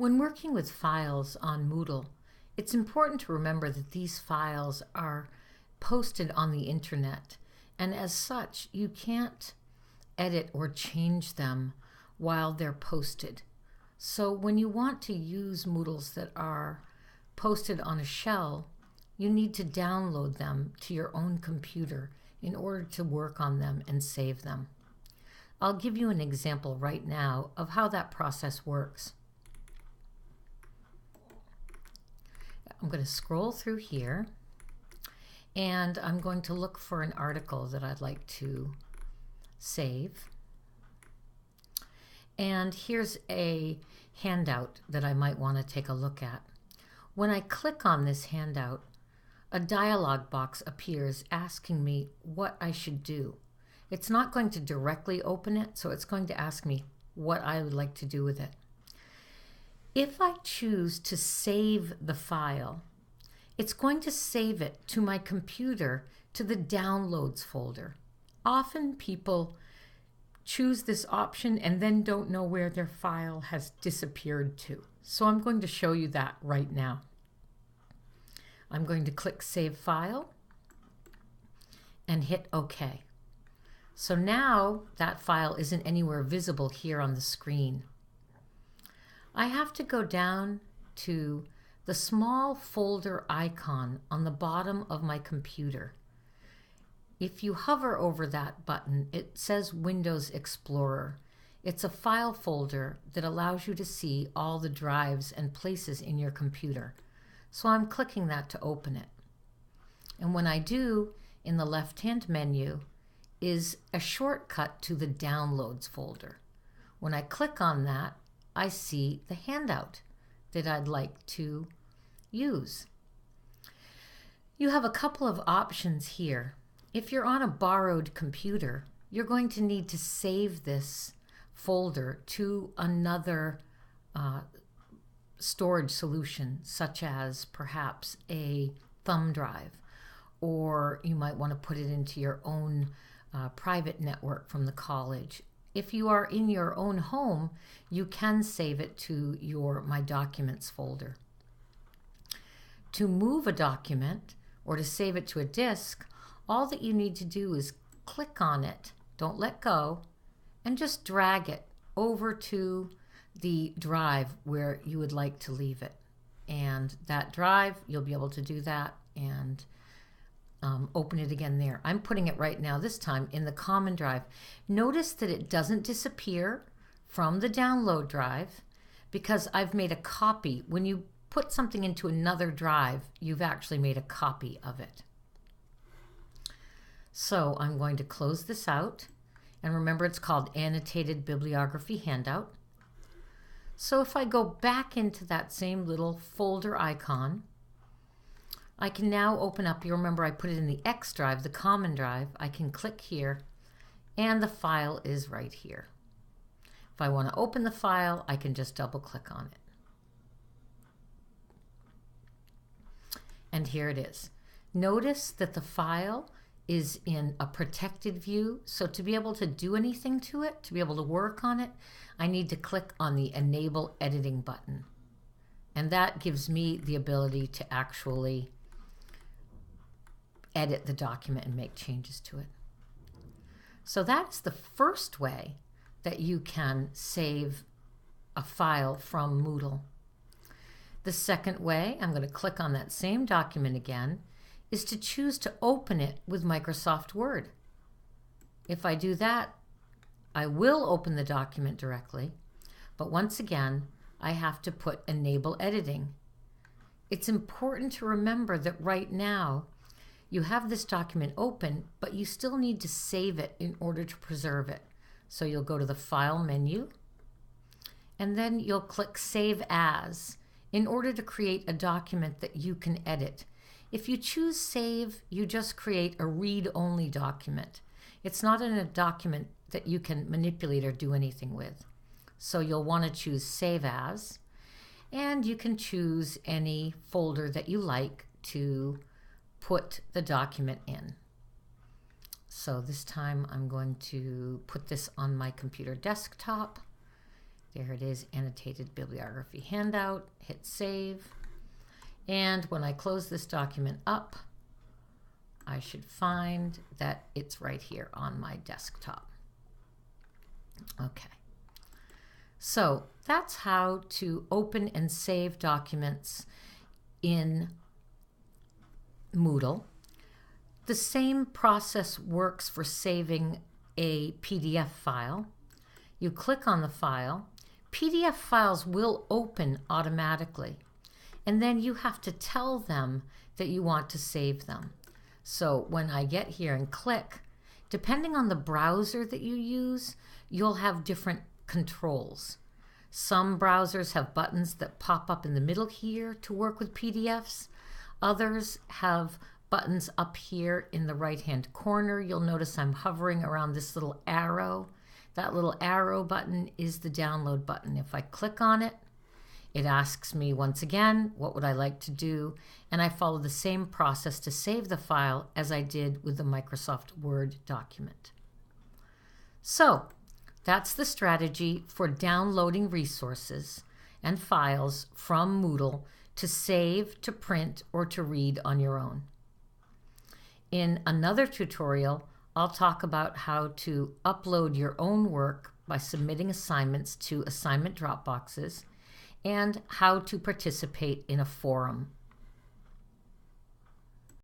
When working with files on Moodle, it's important to remember that these files are posted on the internet, and as such, you can't edit or change them while they're posted. So when you want to use Moodles that are posted on a shell, you need to download them to your own computer in order to work on them and save them. I'll give you an example right now of how that process works. I'm going to scroll through here and I'm going to look for an article that I'd like to save. And here's a handout that I might want to take a look at. When I click on this handout, a dialog box appears asking me what I should do. It's not going to directly open it, so it's going to ask me what I would like to do with it. If I choose to save the file, it's going to save it to my computer to the Downloads folder. Often people choose this option and then don't know where their file has disappeared to. So I'm going to show you that right now. I'm going to click Save File and hit OK. So now that file isn't anywhere visible here on the screen. I have to go down to the small folder icon on the bottom of my computer. If you hover over that button, it says Windows Explorer. It's a file folder that allows you to see all the drives and places in your computer. So I'm clicking that to open it. And when I do, in the left-hand menu is a shortcut to the Downloads folder. When I click on that, I see the handout that I'd like to use. You have a couple of options here. If you're on a borrowed computer, you're going to need to save this folder to another storage solution, such as perhaps a thumb drive, or you might want to put it into your own private network from the college. If you are in your own home, you can save it to your My Documents folder. To move a document or to save it to a disk, all that you need to do is click on it, don't let go, and just drag it over to the drive where you would like to leave it. And that drive, you'll be able to do that and open it again there. I'm putting it right now, this time, in the common drive. Notice that it doesn't disappear from the download drive because I've made a copy. When you put something into another drive, you've actually made a copy of it. So I'm going to close this out. And remember, it's called Annotated Bibliography Handout. So if I go back into that same little folder icon, I can now open up, you remember I put it in the X drive, the common drive. I can click here and the file is right here. If I want to open the file, I can just double click on it. And here it is. Notice that the file is in a protected view. So to be able to do anything to it, to be able to work on it, I need to click on the Enable Editing button. And that gives me the ability to actually edit the document and make changes to it. So that's the first way that you can save a file from Moodle. The second way, I'm going to click on that same document again, is to choose to open it with Microsoft Word. If I do that, I will open the document directly, but once again, I have to put Enable Editing. It's important to remember that right now, you have this document open, but you still need to save it in order to preserve it. So you'll go to the File menu, and then you'll click Save As in order to create a document that you can edit. If you choose Save, you just create a read-only document. It's not in a document that you can manipulate or do anything with. So you'll want to choose Save As, and you can choose any folder that you like to put the document in. So this time I'm going to put this on my computer desktop, There it is, annotated bibliography handout. Hit save. And when I close this document up, I should find that it's right here on my desktop. Okay. So that's how to open and save documents in Moodle. The same process works for saving a PDF file. You click on the file. PDF files will open automatically, and then you have to tell them that you want to save them. So when I get here and click, depending on the browser that you use, you'll have different controls. Some browsers have buttons that pop up in the middle here to work with PDFs. Others have buttons up here in the right-hand corner. You'll notice I'm hovering around this little arrow. That little arrow button is the download button. If I click on it, it asks me once again, what would I like to do? And I follow the same process to save the file as I did with the Microsoft Word document. So that's the strategy for downloading resources and files from Moodle to save, to print, or to read on your own. In another tutorial, I'll talk about how to upload your own work by submitting assignments to assignment Dropboxes and how to participate in a forum